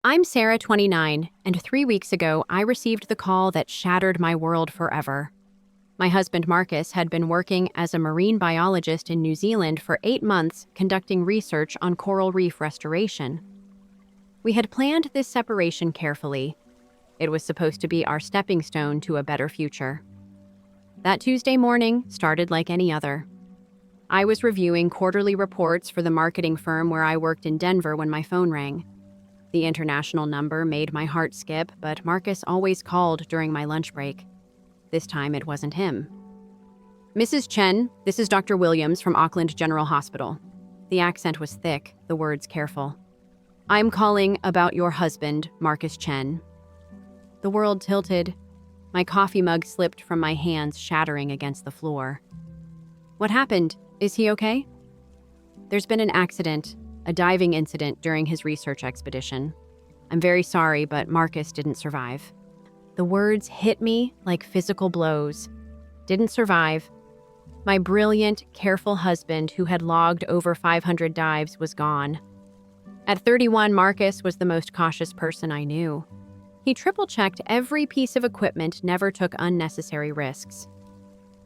I'm Sarah, 29, and 3 weeks ago, I received the call that shattered my world forever. My husband Marcus had been working as a marine biologist in New Zealand for 8 months conducting research on coral reef restoration. We had planned this separation carefully. It was supposed to be our stepping stone to a better future. That Tuesday morning started like any other. I was reviewing quarterly reports for the marketing firm where I worked in Denver when my phone rang. The international number made my heart skip, but Marcus always called during my lunch break. This time it wasn't him. "Mrs. Chen, this is Dr. Williams from Auckland General Hospital." The accent was thick, the words careful. "I'm calling about your husband, Marcus Chen." The world tilted. My coffee mug slipped from my hands, shattering against the floor. "What happened? Is he okay?" "There's been an accident. A diving incident during his research expedition. I'm very sorry, but Marcus didn't survive." The words hit me like physical blows. Didn't survive. My brilliant, careful husband, who had logged over 500 dives, was gone. At 31, Marcus was the most cautious person I knew. He triple-checked every piece of equipment, never took unnecessary risks.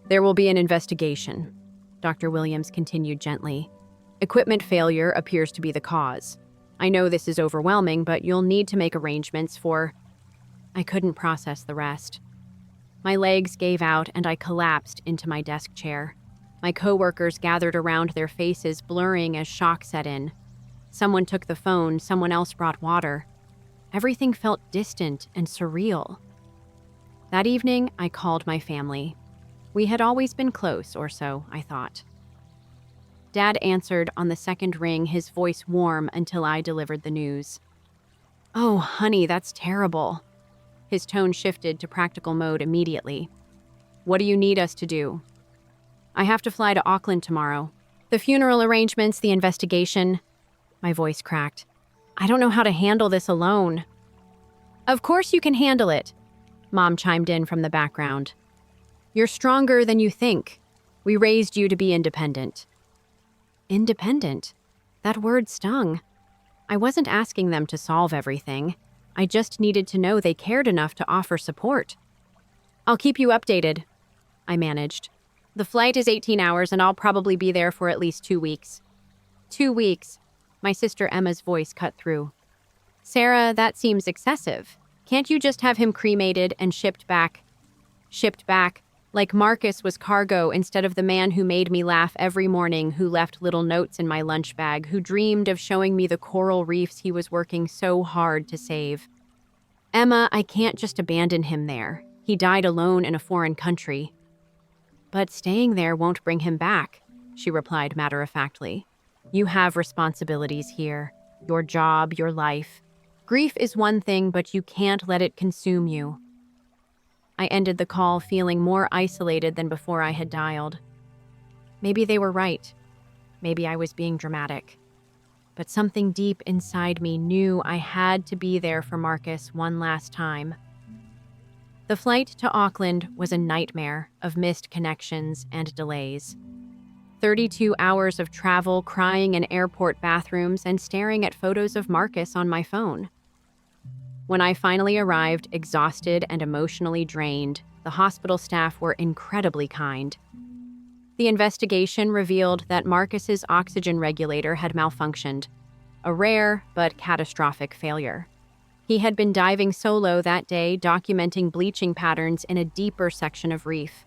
"There will be an investigation," Dr. Williams continued gently. "Equipment failure appears to be the cause. I know this is overwhelming, but you'll need to make arrangements for—" I couldn't process the rest. My legs gave out and I collapsed into my desk chair. My coworkers gathered around, their faces blurring as shock set in. Someone took the phone, someone else brought water. Everything felt distant and surreal. That evening, I called my family. We had always been close, or so I thought. Dad answered on the second ring, his voice warm until I delivered the news. "Oh, honey, that's terrible." His tone shifted to practical mode immediately. "What do you need us to do?" "I have to fly to Auckland tomorrow. The funeral arrangements, the investigation." My voice cracked. "I don't know how to handle this alone." "Of course you can handle it," Mom chimed in from the background. "You're stronger than you think. We raised you to be independent." Independent? That word stung. I wasn't asking them to solve everything. I just needed to know they cared enough to offer support. "I'll keep you updated," I managed. "The flight is 18 hours and I'll probably be there for at least 2 weeks. 2 weeks. My sister Emma's voice cut through. "Sarah, that seems excessive. Can't you just have him cremated and shipped back?" Shipped back, like Marcus was cargo instead of the man who made me laugh every morning, who left little notes in my lunch bag, who dreamed of showing me the coral reefs he was working so hard to save. "Emma, I can't just abandon him there. He died alone in a foreign country." "But staying there won't bring him back," she replied matter-of-factly. "You have responsibilities here. Your job, your life. Grief is one thing, but you can't let it consume you." I ended the call feeling more isolated than before I had dialed. Maybe they were right. Maybe I was being dramatic. But something deep inside me knew I had to be there for Marcus one last time. The flight to Auckland was a nightmare of missed connections and delays. 32 hours of travel, crying in airport bathrooms, and staring at photos of Marcus on my phone. When I finally arrived, exhausted and emotionally drained, the hospital staff were incredibly kind. The investigation revealed that Marcus's oxygen regulator had malfunctioned, a rare but catastrophic failure. He had been diving solo that day, documenting bleaching patterns in a deeper section of reef.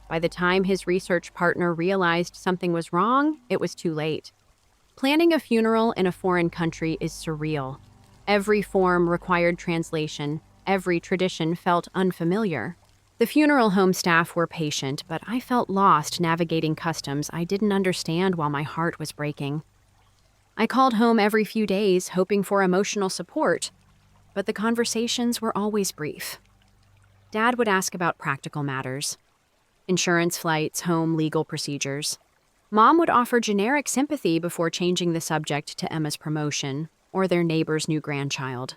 By the time his research partner realized something was wrong, it was too late. Planning a funeral in a foreign country is surreal. Every form required translation. Every tradition felt unfamiliar. The funeral home staff were patient, but I felt lost navigating customs I didn't understand while my heart was breaking. I called home every few days, hoping for emotional support, but the conversations were always brief. Dad would ask about practical matters. Insurance, flights, home, legal procedures. Mom would offer generic sympathy before changing the subject to Emma's promotion or their neighbor's new grandchild.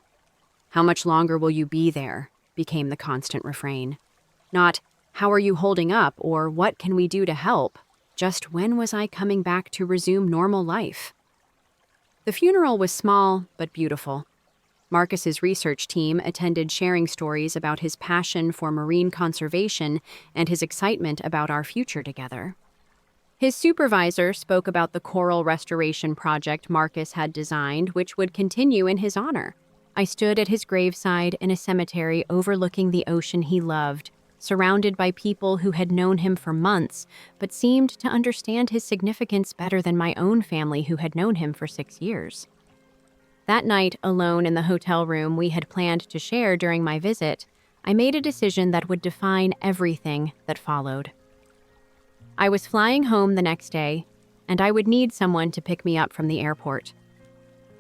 "How much longer will you be there?" became the constant refrain. Not, "How are you holding up?" or "What can we do to help?" Just, when was I coming back to resume normal life? The funeral was small but beautiful. Marcus's research team attended, sharing stories about his passion for marine conservation and his excitement about our future together. His supervisor spoke about the coral restoration project Marcus had designed, which would continue in his honor. I stood at his graveside in a cemetery overlooking the ocean he loved, surrounded by people who had known him for months, but seemed to understand his significance better than my own family who had known him for 6 years. That night, alone in the hotel room we had planned to share during my visit, I made a decision that would define everything that followed. I was flying home the next day, and I would need someone to pick me up from the airport.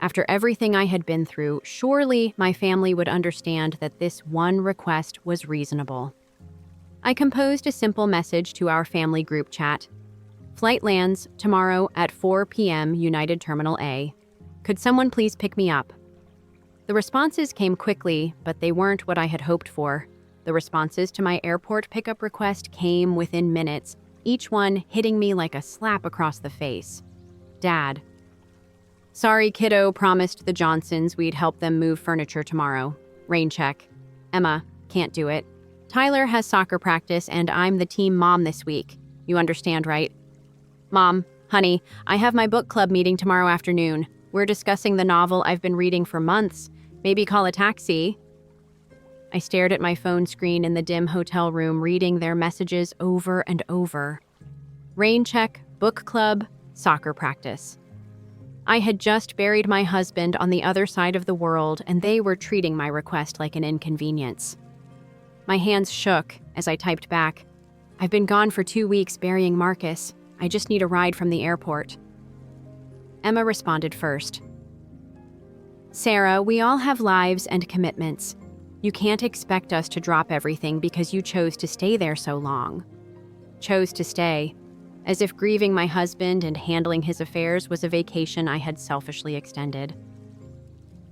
After everything I had been through, surely my family would understand that this one request was reasonable. I composed a simple message to our family group chat. Flight lands tomorrow at 4 p.m. United Terminal A. Could someone please pick me up? The responses came quickly, but they weren't what I had hoped for. The responses to my airport pickup request came within minutes, each one hitting me like a slap across the face. Dad. Sorry, kiddo, promised the Johnsons we'd help them move furniture tomorrow. Rain check. Emma, can't do it. Tyler has soccer practice and I'm the team mom this week. You understand, right? Mom, honey, I have my book club meeting tomorrow afternoon. We're discussing the novel I've been reading for months. Maybe call a taxi. I stared at my phone screen in the dim hotel room, reading their messages over and over. Rain check, book club, soccer practice. I had just buried my husband on the other side of the world, and they were treating my request like an inconvenience. My hands shook as I typed back, I've been gone for 2 weeks burying Marcus. I just need a ride from the airport. Emma responded first. Sarah, we all have lives and commitments. You can't expect us to drop everything because you chose to stay there so long. Chose to stay, as if grieving my husband and handling his affairs was a vacation I had selfishly extended.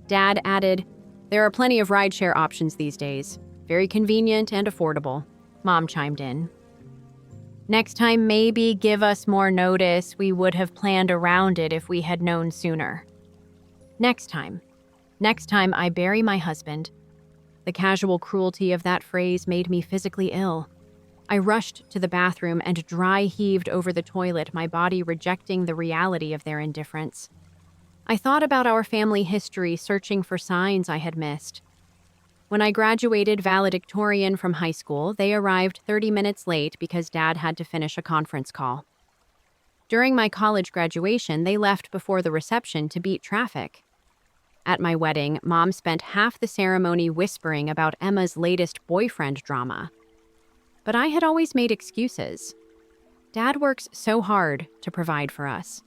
Dad added, there are plenty of rideshare options these days. Very convenient and affordable. Mom chimed in. Next time, maybe give us more notice. We would have planned around it if we had known sooner. Next time I bury my husband. The casual cruelty of that phrase made me physically ill. I rushed to the bathroom and dry heaved over the toilet, my body rejecting the reality of their indifference. I thought about our family history, searching for signs I had missed. When I graduated valedictorian from high school, they arrived 30 minutes late because Dad had to finish a conference call. During my college graduation, they left before the reception to beat traffic. At my wedding, Mom spent half the ceremony whispering about Emma's latest boyfriend drama. But I had always made excuses. Dad works so hard to provide for us.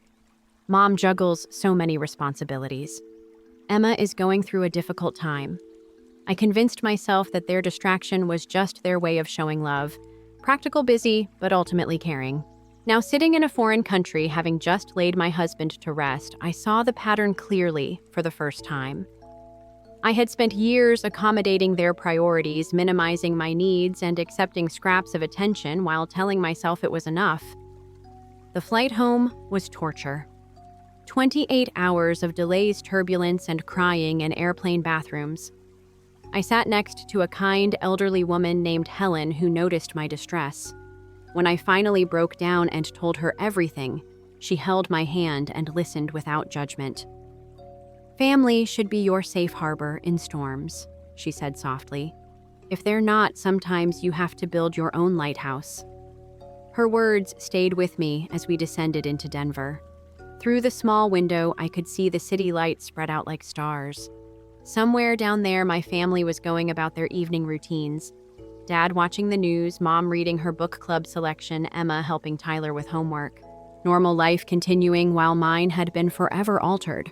Mom juggles so many responsibilities. Emma is going through a difficult time. I convinced myself that their distraction was just their way of showing love. Practical, busy, but ultimately caring. Now, sitting in a foreign country, having just laid my husband to rest, I saw the pattern clearly for the first time. I had spent years accommodating their priorities, minimizing my needs, and accepting scraps of attention while telling myself it was enough. The flight home was torture. 28 hours of delays, turbulence, and crying in airplane bathrooms. I sat next to a kind elderly woman named Helen who noticed my distress. When I finally broke down and told her everything, she held my hand and listened without judgment. Family should be your safe harbor in storms, she said softly. If they're not, sometimes you have to build your own lighthouse. Her words stayed with me as we descended into Denver. Through the small window, I could see the city lights spread out like stars. Somewhere down there, my family was going about their evening routines. Dad watching the news, Mom reading her book club selection, Emma helping Tyler with homework. Normal life continuing while mine had been forever altered.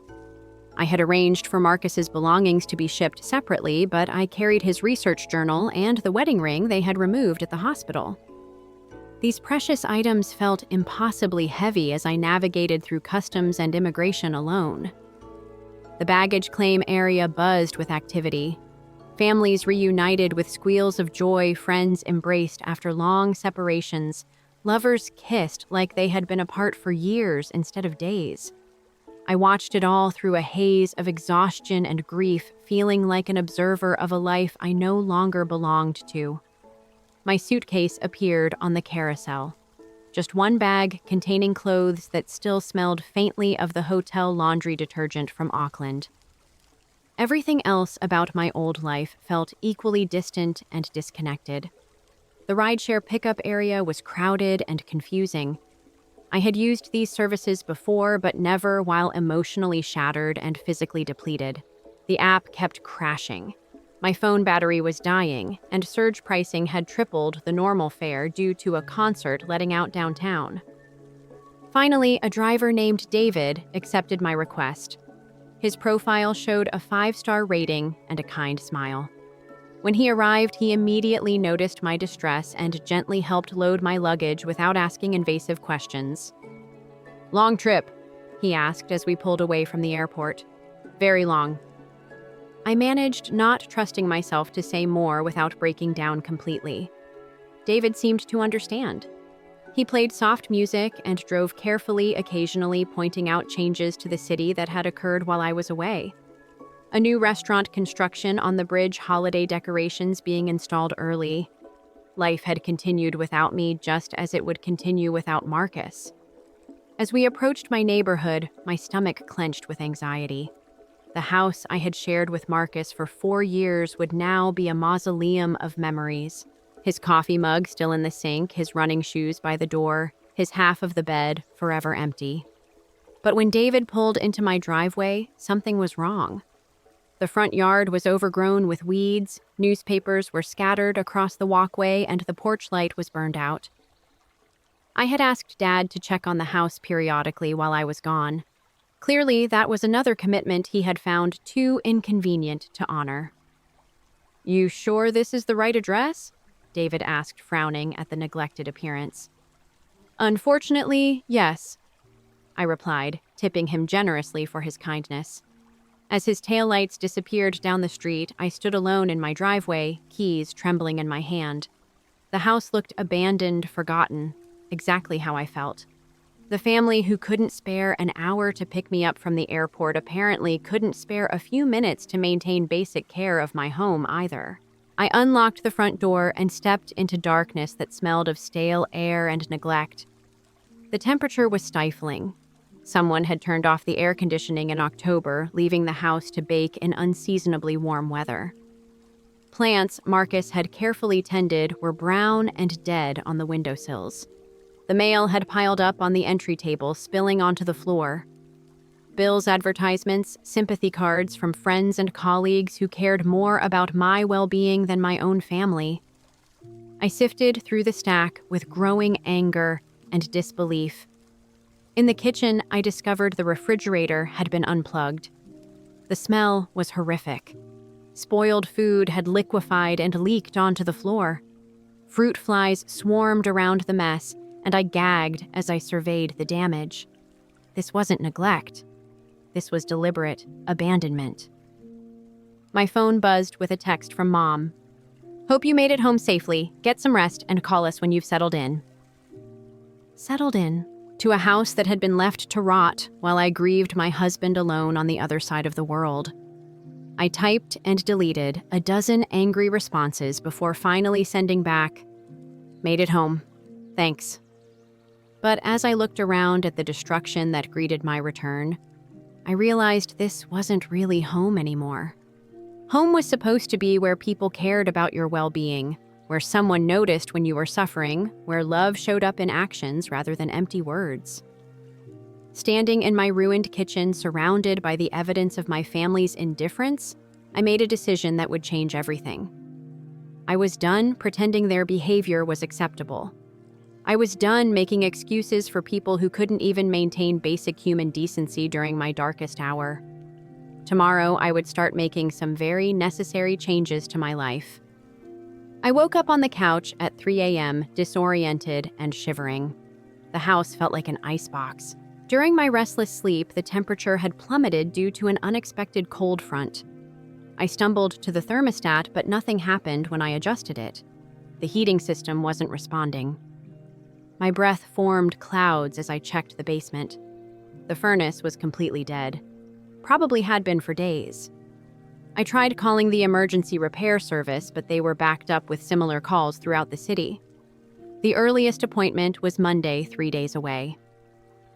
I had arranged for Marcus's belongings to be shipped separately, but I carried his research journal and the wedding ring they had removed at the hospital. These precious items felt impossibly heavy as I navigated through customs and immigration alone. The baggage claim area buzzed with activity. Families reunited with squeals of joy, friends embraced after long separations, lovers kissed like they had been apart for years instead of days. I watched it all through a haze of exhaustion and grief, feeling like an observer of a life I no longer belonged to. My suitcase appeared on the carousel. Just one bag containing clothes that still smelled faintly of the hotel laundry detergent from Auckland. Everything else about my old life felt equally distant and disconnected. The rideshare pickup area was crowded and confusing. I had used these services before, but never while emotionally shattered and physically depleted. The app kept crashing. My phone battery was dying, and surge pricing had tripled the normal fare due to a concert letting out downtown. Finally, a driver named David accepted my request. His profile showed a 5-star rating and a kind smile. When he arrived, he immediately noticed my distress and gently helped load my luggage without asking invasive questions. "Long trip?" he asked as we pulled away from the airport. "Very long." I managed, not trusting myself to say more without breaking down completely. David seemed to understand. He played soft music and drove carefully, occasionally pointing out changes to the city that had occurred while I was away. A new restaurant construction on the bridge, holiday decorations being installed early. Life had continued without me, just as it would continue without Marcus. As we approached my neighborhood, my stomach clenched with anxiety. The house I had shared with Marcus for 4 years would now be a mausoleum of memories. His coffee mug still in the sink, his running shoes by the door, his half of the bed forever empty. But when David pulled into my driveway, something was wrong. The front yard was overgrown with weeds, newspapers were scattered across the walkway, and the porch light was burned out. I had asked Dad to check on the house periodically while I was gone. Clearly, that was another commitment he had found too inconvenient to honor. "You sure this is the right address?" David asked, frowning at the neglected appearance. "Unfortunately, yes," I replied, tipping him generously for his kindness. As his taillights disappeared down the street, I stood alone in my driveway, keys trembling in my hand. The house looked abandoned, forgotten, exactly how I felt. The family who couldn't spare an hour to pick me up from the airport apparently couldn't spare a few minutes to maintain basic care of my home either. I unlocked the front door and stepped into darkness that smelled of stale air and neglect. The temperature was stifling. Someone had turned off the air conditioning in October, leaving the house to bake in unseasonably warm weather. Plants Marcus had carefully tended were brown and dead on the windowsills. The mail had piled up on the entry table, spilling onto the floor. Bills, advertisements, sympathy cards from friends and colleagues who cared more about my well-being than my own family. I sifted through the stack with growing anger and disbelief. In the kitchen, I discovered the refrigerator had been unplugged. The smell was horrific. Spoiled food had liquefied and leaked onto the floor. Fruit flies swarmed around the mess, and I gagged as I surveyed the damage. This wasn't neglect. This was deliberate abandonment. My phone buzzed with a text from Mom. "Hope you made it home safely. Get some rest and call us when you've settled in." Settled in? To a house that had been left to rot while I grieved my husband alone on the other side of the world. I typed and deleted a dozen angry responses before finally sending back, "Made it home. Thanks." But as I looked around at the destruction that greeted my return, I realized this wasn't really home anymore. Home was supposed to be where people cared about your well-being, where someone noticed when you were suffering, where love showed up in actions rather than empty words. Standing in my ruined kitchen, surrounded by the evidence of my family's indifference, I made a decision that would change everything. I was done pretending their behavior was acceptable. I was done making excuses for people who couldn't even maintain basic human decency during my darkest hour. Tomorrow, I would start making some very necessary changes to my life. I woke up on the couch at 3 a.m., disoriented and shivering. The house felt like an icebox. During my restless sleep, the temperature had plummeted due to an unexpected cold front. I stumbled to the thermostat, but nothing happened when I adjusted it. The heating system wasn't responding. My breath formed clouds as I checked the basement. The furnace was completely dead. Probably had been for days. I tried calling the emergency repair service, but they were backed up with similar calls throughout the city. The earliest appointment was Monday, 3 days away.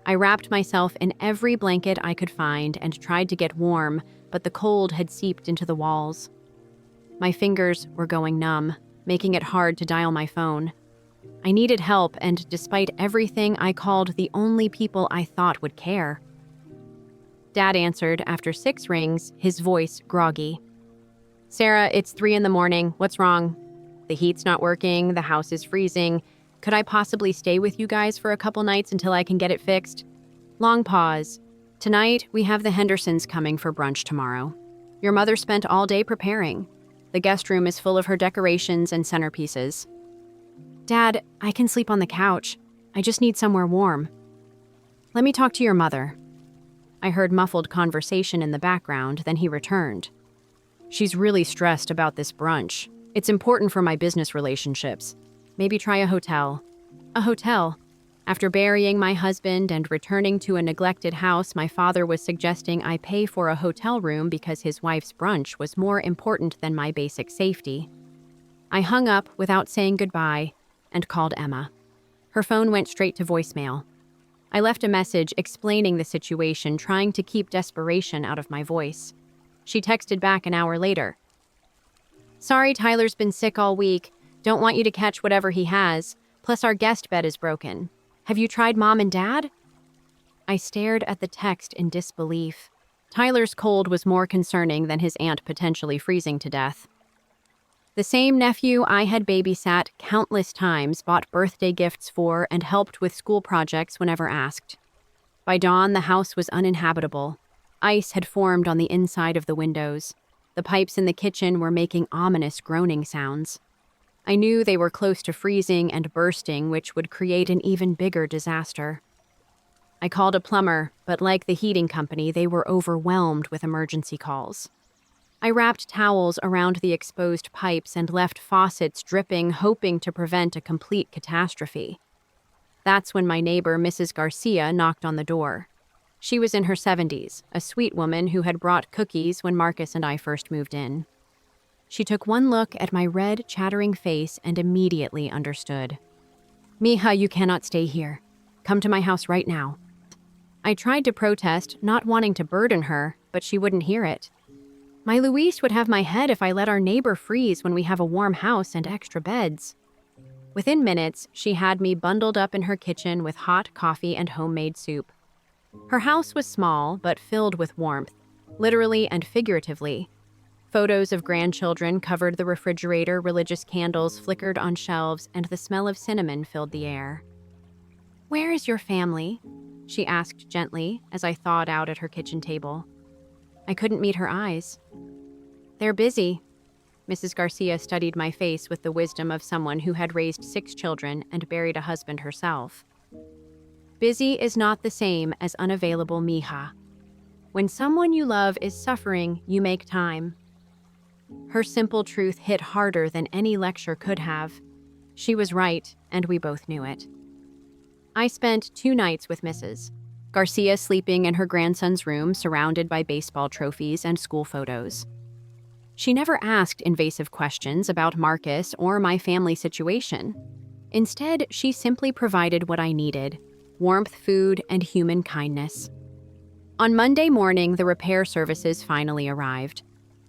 I wrapped myself in every blanket I could find and tried to get warm, but the cold had seeped into the walls. My fingers were going numb, making it hard to dial my phone. I needed help, and despite everything, I called the only people I thought would care. Dad answered after 6 rings, his voice groggy. "Sarah, it's 3 in the morning. What's wrong?" "The heat's not working. The house is freezing. Could I possibly stay with you guys for a couple nights until I can get it fixed?" Long pause. "Tonight, we have the Hendersons coming for brunch tomorrow. Your mother spent all day preparing. The guest room is full of her decorations and centerpieces." "Dad, I can sleep on the couch. I just need somewhere warm." "Let me talk to your mother." I heard muffled conversation in the background, then he returned. "She's really stressed about this brunch. It's important for my business relationships. Maybe try a hotel." A hotel? After burying my husband and returning to a neglected house, my father was suggesting I pay for a hotel room because his wife's brunch was more important than my basic safety. I hung up without saying goodbye and called Emma. Her phone went straight to voicemail. I left a message explaining the situation, trying to keep desperation out of my voice. She texted back an hour later. "Sorry, Tyler's been sick all week. Don't want you to catch whatever he has. Plus our guest bed is broken. Have you tried Mom and Dad?" I stared at the text in disbelief. Tyler's cold was more concerning than his aunt potentially freezing to death. The same nephew I had babysat countless times, bought birthday gifts for, and helped with school projects whenever asked. By dawn, the house was uninhabitable. Ice had formed on the inside of the windows. The pipes in the kitchen were making ominous groaning sounds. I knew they were close to freezing and bursting, which would create an even bigger disaster. I called a plumber, but like the heating company, they were overwhelmed with emergency calls. I wrapped towels around the exposed pipes and left faucets dripping, hoping to prevent a complete catastrophe. That's when my neighbor, Mrs. Garcia, knocked on the door. She was in her 70s, a sweet woman who had brought cookies when Marcus and I first moved in. She took one look at my red, chattering face and immediately understood. "Mija, you cannot stay here. Come to my house right now." I tried to protest, not wanting to burden her, but she wouldn't hear it. "My Luis would have my head if I let our neighbor freeze when we have a warm house and extra beds." Within minutes, she had me bundled up in her kitchen with hot coffee and homemade soup. Her house was small, but filled with warmth, literally and figuratively. Photos of grandchildren covered the refrigerator, religious candles flickered on shelves, and the smell of cinnamon filled the air. "Where is your family?" she asked gently as I thawed out at her kitchen table. I couldn't meet her eyes. "They're busy." Mrs. Garcia studied my face with the wisdom of someone who had raised 6 children and buried a husband herself. Busy is not the same as unavailable, Mija. When someone you love is suffering, you make time. Her simple truth hit harder than any lecture could have. She was right, and we both knew it. I spent 2 nights with Mrs. Garcia sleeping in her grandson's room, surrounded by baseball trophies and school photos. She never asked invasive questions about Marcus or my family situation. Instead, she simply provided what I needed: warmth, food, and human kindness. On Monday morning, the repair services finally arrived.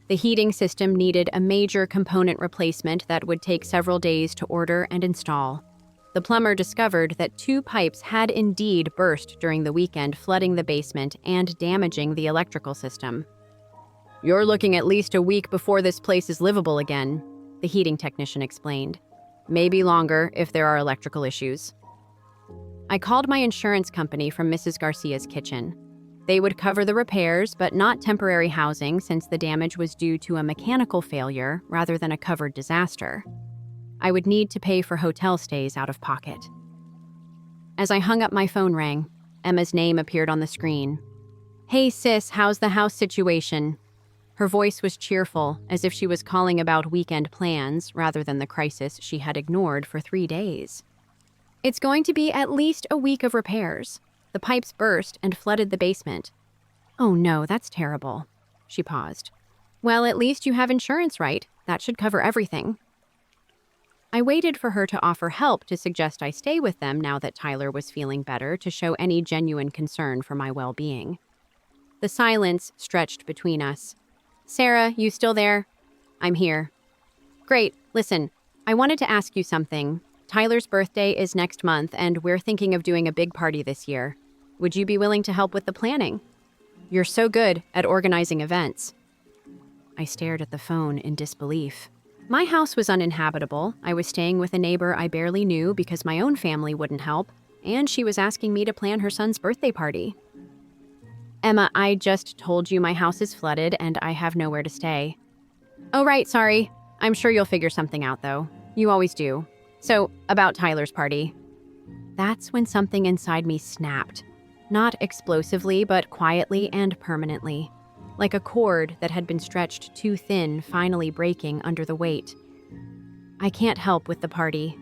The heating system needed a major component replacement that would take several days to order and install. The plumber discovered that 2 pipes had indeed burst during the weekend, flooding the basement and damaging the electrical system. "You're looking at least a week before this place is livable again," the heating technician explained. "Maybe longer if there are electrical issues." I called my insurance company from Mrs. Garcia's kitchen. They would cover the repairs, but not temporary housing, since the damage was due to a mechanical failure rather than a covered disaster. I would need to pay for hotel stays out of pocket. As I hung up, my phone rang. Emma's name appeared on the screen. "Hey sis, how's the house situation?" Her voice was cheerful, as if she was calling about weekend plans rather than the crisis she had ignored for 3 days. "It's going to be at least a week of repairs. The pipes burst and flooded the basement. Oh no, that's terrible. She paused. Well, at least you have insurance, right? That should cover everything. I waited for her to offer help to suggest I stay with them now that Tyler was feeling better, to show any genuine concern for my well-being. The silence stretched between us. Sarah, you still there? I'm here. Great. Listen, I wanted to ask you something. Tyler's birthday is next month, and we're thinking of doing a big party this year. Would you be willing to help with the planning? You're so good at organizing events. I stared at the phone in disbelief. My house was uninhabitable. I was staying with a neighbor I barely knew because my own family wouldn't help, and she was asking me to plan her son's birthday party. Emma, I just told you my house is flooded and I have nowhere to stay. Oh, right, sorry. I'm sure you'll figure something out, though. You always do. So, about Tyler's party. That's when something inside me snapped. Not explosively, but quietly and permanently. Like a cord that had been stretched too thin, finally breaking under the weight. I can't help with the party,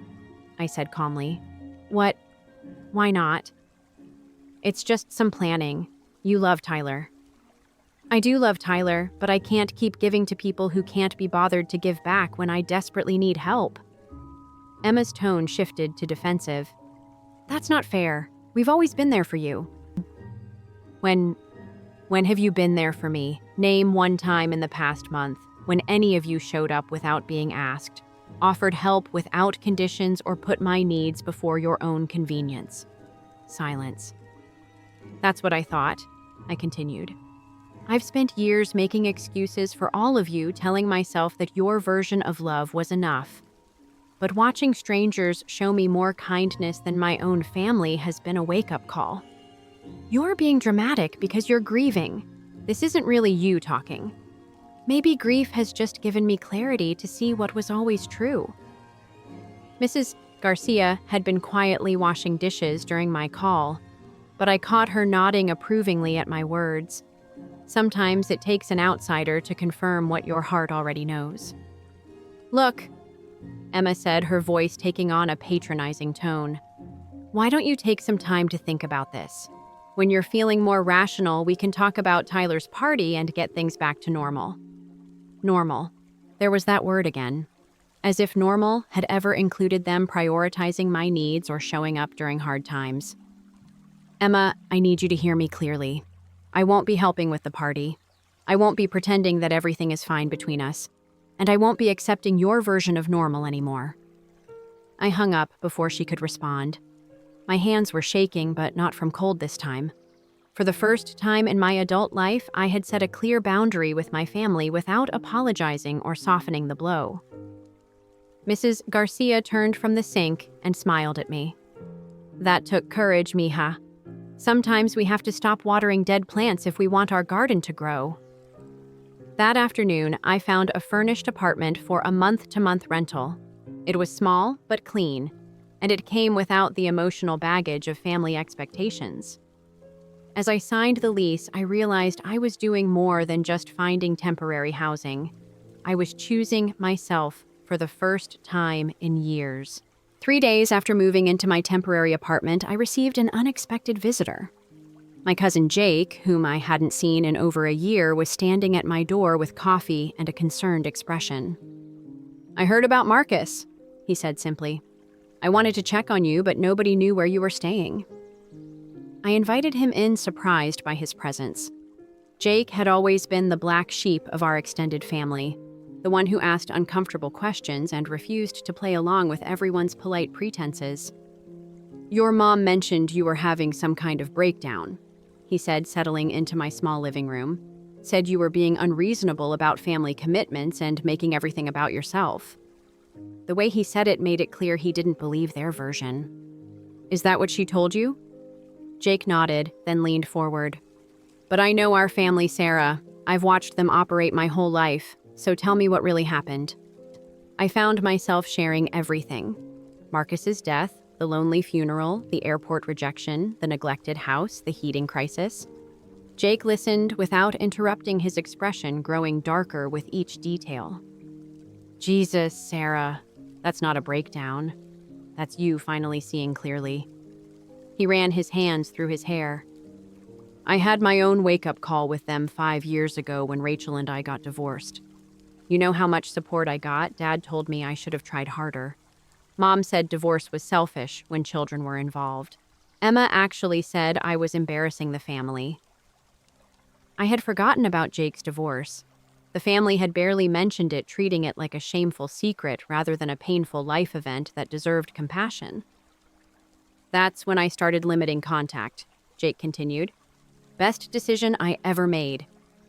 I said calmly. What? Why not? It's just some planning. You love Tyler. I do love Tyler, but I can't keep giving to people who can't be bothered to give back when I desperately need help. Emma's tone shifted to defensive. That's not fair. We've always been there for you. When have you been there for me? Name one time in the past month when any of you showed up without being asked, offered help without conditions, or put my needs before your own convenience. Silence. That's what I thought, I continued. I've spent years making excuses for all of you, telling myself that your version of love was enough. But watching strangers show me more kindness than my own family has been a wake-up call. You're being dramatic because you're grieving. This isn't really you talking. Maybe grief has just given me clarity to see what was always true. Mrs. Garcia had been quietly washing dishes during my call, but I caught her nodding approvingly at my words. Sometimes it takes an outsider to confirm what your heart already knows. Look, Emma said, her voice taking on a patronizing tone. Why don't you take some time to think about this? When you're feeling more rational, we can talk about Tyler's party and get things back to normal. Normal. There was that word again. As if normal had ever included them prioritizing my needs or showing up during hard times. Emma, I need you to hear me clearly. I won't be helping with the party. I won't be pretending that everything is fine between us. And I won't be accepting your version of normal anymore. I hung up before she could respond. My hands were shaking, but not from cold this time. For the first time in my adult life, I had set a clear boundary with my family without apologizing or softening the blow. Mrs. Garcia turned from the sink and smiled at me. That took courage, mija. Sometimes we have to stop watering dead plants if we want our garden to grow. That afternoon, I found a furnished apartment for a month-to-month rental. It was small but clean, and it came without the emotional baggage of family expectations. As I signed the lease, I realized I was doing more than just finding temporary housing. I was choosing myself for the first time in years. 3 days after moving into my temporary apartment, I received an unexpected visitor. My cousin Jake, whom I hadn't seen in over a year, was standing at my door with coffee and a concerned expression. I heard about Marcus, he said simply. I wanted to check on you, but nobody knew where you were staying. I invited him in, surprised by his presence. Jake had always been the black sheep of our extended family, the one who asked uncomfortable questions and refused to play along with everyone's polite pretenses. Your mom mentioned you were having some kind of breakdown, he said, settling into my small living room. Said you were being unreasonable about family commitments and making everything about yourself. The way he said it made it clear he didn't believe their version. Is that what she told you? Jake nodded, then leaned forward. But I know our family, Sarah. I've watched them operate my whole life, so tell me what really happened. I found myself sharing everything. Marcus's death, the lonely funeral, the airport rejection, the neglected house, the heating crisis. Jake listened without interrupting, his expression growing darker with each detail. Jesus, Sarah, that's not a breakdown. That's you finally seeing clearly. He ran his hands through his hair. I had my own wake-up call with them 5 years ago when Rachel and I got divorced. You know how much support I got? Dad told me I should have tried harder. Mom said divorce was selfish when children were involved. Emma actually said I was embarrassing the family. I had forgotten about Jake's divorce. The family had barely mentioned it, treating it like a shameful secret rather than a painful life event that deserved compassion. That's when I started limiting contact, Jake continued. Best decision I ever made.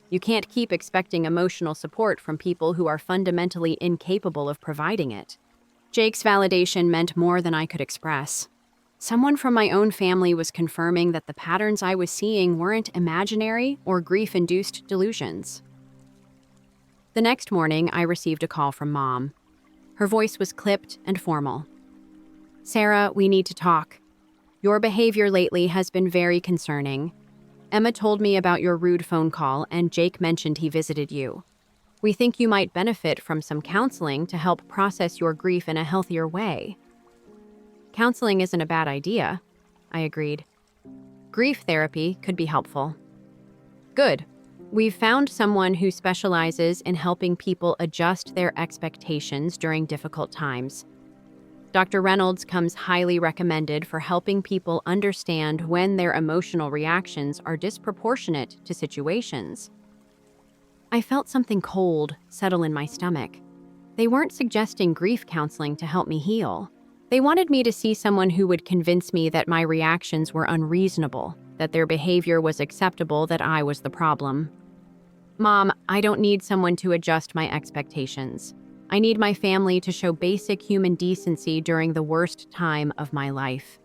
You can't keep expecting emotional support from people who are fundamentally incapable of providing it. Jake's validation meant more than I could express. Someone from my own family was confirming that the patterns I was seeing weren't imaginary or grief-induced delusions. The next morning, I received a call from Mom. Her voice was clipped and formal. Sarah, we need to talk. Your behavior lately has been very concerning. Emma told me about your rude phone call, and Jake mentioned he visited you. We think you might benefit from some counseling to help process your grief in a healthier way. Counseling isn't a bad idea, I agreed. Grief therapy could be helpful. Good. We've found someone who specializes in helping people adjust their expectations during difficult times. Dr. Reynolds comes highly recommended for helping people understand when their emotional reactions are disproportionate to situations. I felt something cold settle in my stomach. They weren't suggesting grief counseling to help me heal. They wanted me to see someone who would convince me that my reactions were unreasonable, that their behavior was acceptable, that I was the problem. Mom, I don't need someone to adjust my expectations. I need my family to show basic human decency during the worst time of my life.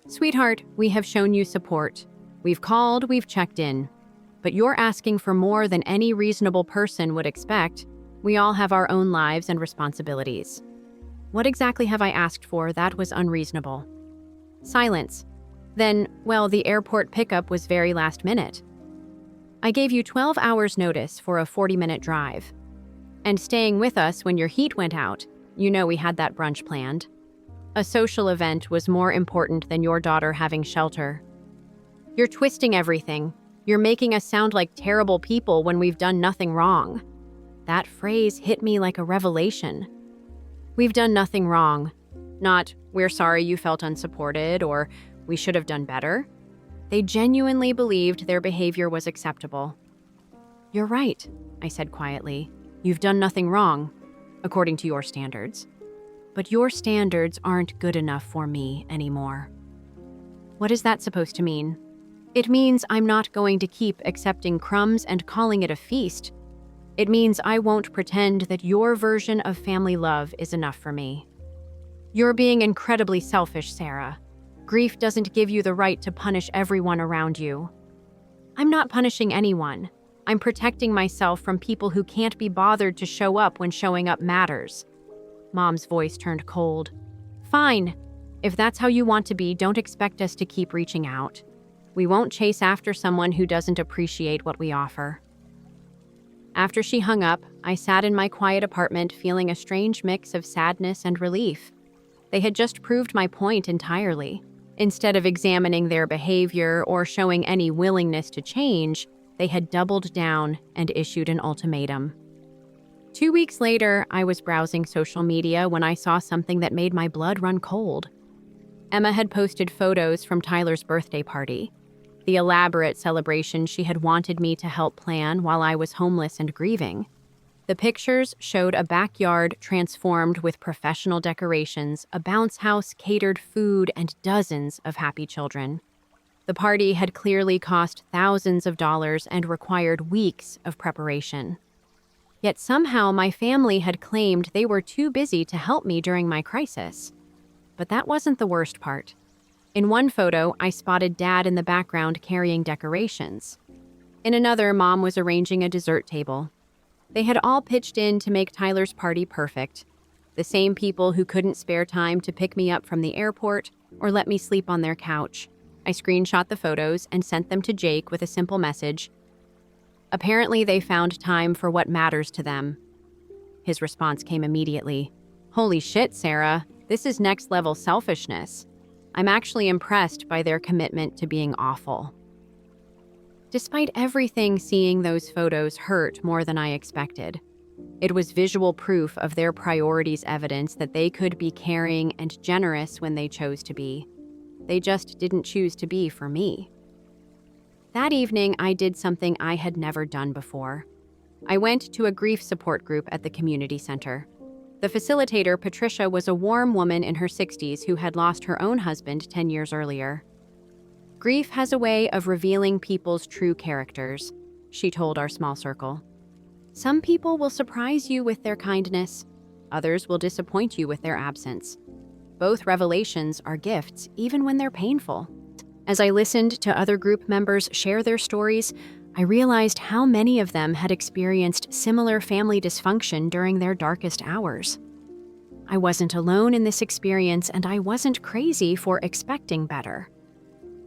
Sweetheart, we have shown you support. We've called, we've checked in. But you're asking for more than any reasonable person would expect. We all have our own lives and responsibilities. What exactly have I asked for that was unreasonable? Silence. Then, well, the airport pickup was very last minute. I gave you 12 hours notice for a 40-minute drive. And staying with us when your heat went out. You know we had that brunch planned. A social event was more important than your daughter having shelter. You're twisting everything. You're making us sound like terrible people when we've done nothing wrong. That phrase hit me like a revelation. We've done nothing wrong. Not, we're sorry you felt unsupported, or we should have done better. They genuinely believed their behavior was acceptable. You're right, I said quietly. You've done nothing wrong, according to your standards. But your standards aren't good enough for me anymore. What is that supposed to mean? It means I'm not going to keep accepting crumbs and calling it a feast. It means I won't pretend that your version of family love is enough for me. You're being incredibly selfish, Sarah. Grief doesn't give you the right to punish everyone around you. I'm not punishing anyone. I'm protecting myself from people who can't be bothered to show up when showing up matters. Mom's voice turned cold. Fine. If that's how you want to be, don't expect us to keep reaching out. We won't chase after someone who doesn't appreciate what we offer. After she hung up, I sat in my quiet apartment feeling a strange mix of sadness and relief. They had just proved my point entirely. Instead of examining their behavior or showing any willingness to change, they had doubled down and issued an ultimatum. 2 weeks later, I was browsing social media when I saw something that made my blood run cold. Emma had posted photos from Tyler's birthday party, the elaborate celebration she had wanted me to help plan while I was homeless and grieving. The pictures showed a backyard transformed with professional decorations, a bounce house, catered food, and dozens of happy children. The party had clearly cost thousands of dollars and required weeks of preparation. Yet somehow my family had claimed they were too busy to help me during my crisis. But that wasn't the worst part. In one photo, I spotted Dad in the background carrying decorations. In another, Mom was arranging a dessert table. They had all pitched in to make Tyler's party perfect. The same people who couldn't spare time to pick me up from the airport or let me sleep on their couch. I screenshot the photos and sent them to Jake with a simple message. Apparently, they found time for what matters to them. His response came immediately. Holy shit, Sarah, this is next-level selfishness. I'm actually impressed by their commitment to being awful. Despite everything, seeing those photos hurt more than I expected. It was visual proof of their priorities, evidence that they could be caring and generous when they chose to be. They just didn't choose to be for me. That evening, I did something I had never done before. I went to a grief support group at the community center. The facilitator, Patricia, was a warm woman in her 60s who had lost her own husband 10 years earlier. Grief has a way of revealing people's true characters, she told our small circle. Some people will surprise you with their kindness. Others will disappoint you with their absence. Both revelations are gifts, even when they're painful. As I listened to other group members share their stories, I realized how many of them had experienced similar family dysfunction during their darkest hours. I wasn't alone in this experience, and I wasn't crazy for expecting better.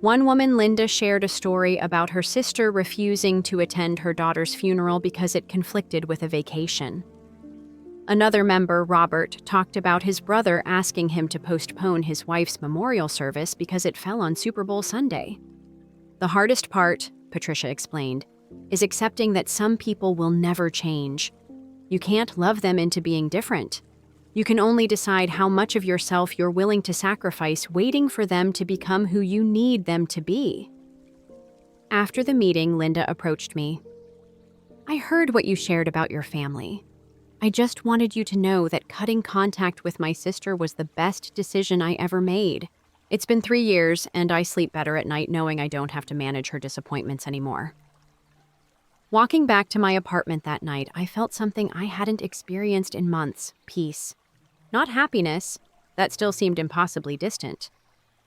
One woman, Linda, shared a story about her sister refusing to attend her daughter's funeral because it conflicted with a vacation. Another member, Robert, talked about his brother asking him to postpone his wife's memorial service because it fell on Super Bowl Sunday. The hardest part, Patricia explained, is accepting that some people will never change. You can't love them into being different. You can only decide how much of yourself you're willing to sacrifice, waiting for them to become who you need them to be. After the meeting, Linda approached me. I heard what you shared about your family. I just wanted you to know that cutting contact with my sister was the best decision I ever made. It's been 3 years, and I sleep better at night knowing I don't have to manage her disappointments anymore. Walking back to my apartment that night, I felt something I hadn't experienced in months: peace. Not happiness, that still seemed impossibly distant,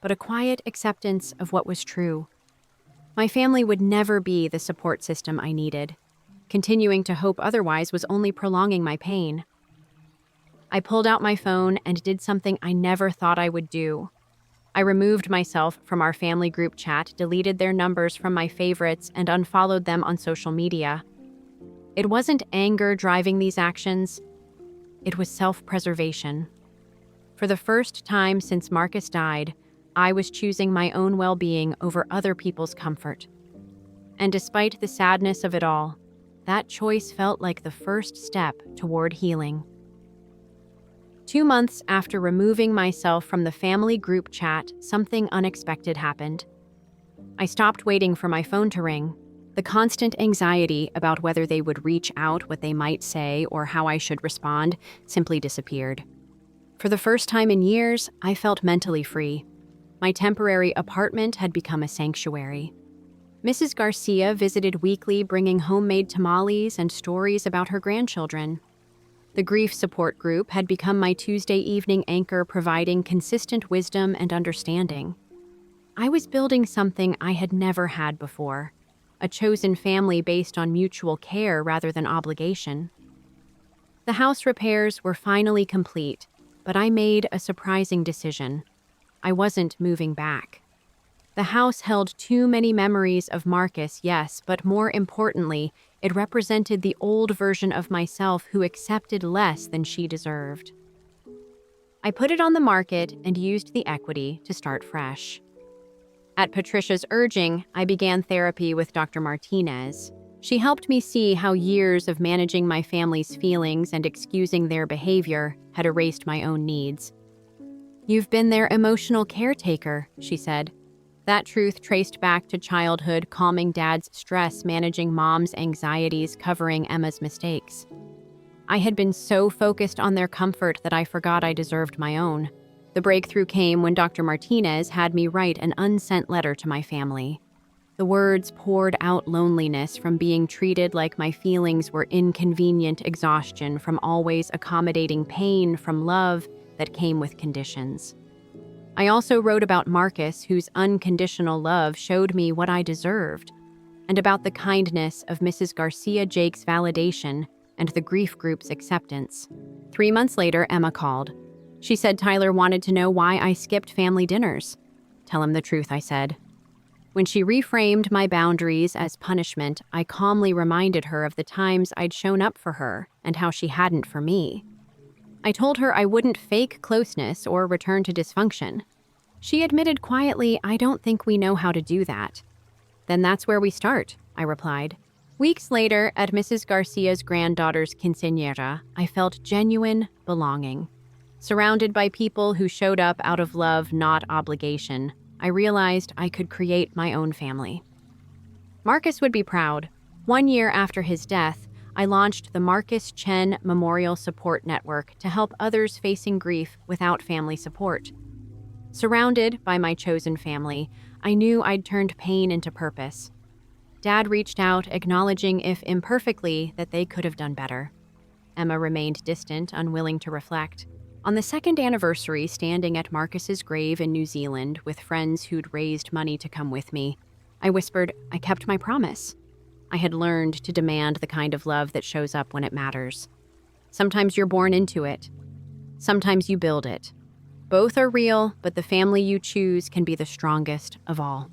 but a quiet acceptance of what was true. My family would never be the support system I needed. Continuing to hope otherwise was only prolonging my pain. I pulled out my phone and did something I never thought I would do. I removed myself from our family group chat, deleted their numbers from my favorites, and unfollowed them on social media. It wasn't anger driving these actions. It was self-preservation. For the first time since Marcus died, I was choosing my own well-being over other people's comfort. And despite the sadness of it all, that choice felt like the first step toward healing. 2 months after removing myself from the family group chat, something unexpected happened. I stopped waiting for my phone to ring. The constant anxiety about whether they would reach out, what they might say, or how I should respond simply disappeared. For the first time in years, I felt mentally free. My temporary apartment had become a sanctuary. Mrs. Garcia visited weekly, bringing homemade tamales and stories about her grandchildren. The grief support group had become my Tuesday evening anchor, providing consistent wisdom and understanding. I was building something I had never had before, a chosen family based on mutual care rather than obligation. The house repairs were finally complete, but I made a surprising decision. I wasn't moving back. The house held too many memories of Marcus, yes, but more importantly, it represented the old version of myself who accepted less than she deserved. I put it on the market and used the equity to start fresh. At Patricia's urging, I began therapy with Dr. Martinez. She helped me see how years of managing my family's feelings and excusing their behavior had erased my own needs. "You've been their emotional caretaker," she said. That truth traced back to childhood, calming Dad's stress, managing Mom's anxieties, covering Emma's mistakes. I had been so focused on their comfort that I forgot I deserved my own. The breakthrough came when Dr. Martinez had me write an unsent letter to my family. The words poured out loneliness from being treated like my feelings were inconvenient, exhaustion from always accommodating, pain from love that came with conditions. I also wrote about Marcus, whose unconditional love showed me what I deserved, and about the kindness of Mrs. Garcia Jake's validation and the grief group's acceptance. 3 months later, Emma called. She said Tyler wanted to know why I skipped family dinners. "Tell him the truth," I said. When she reframed my boundaries as punishment, I calmly reminded her of the times I'd shown up for her and how she hadn't for me. I told her I wouldn't fake closeness or return to dysfunction. She admitted quietly, "I don't think we know how to do that." "Then that's where we start," I replied. Weeks later, at Mrs. Garcia's granddaughter's quinceañera, I felt genuine belonging. Surrounded by people who showed up out of love, not obligation, I realized I could create my own family. Marcus would be proud. 1 year after his death, I launched the Marcus Chen Memorial Support Network to help others facing grief without family support. Surrounded by my chosen family, I knew I'd turned pain into purpose. Dad reached out, acknowledging, if imperfectly, that they could have done better. Emma remained distant, unwilling to reflect. On the second anniversary, standing at Marcus's grave in New Zealand with friends who'd raised money to come with me, I whispered, I kept my promise. I had learned to demand the kind of love that shows up when it matters. Sometimes you're born into it. Sometimes you build it. Both are real, but the family you choose can be the strongest of all.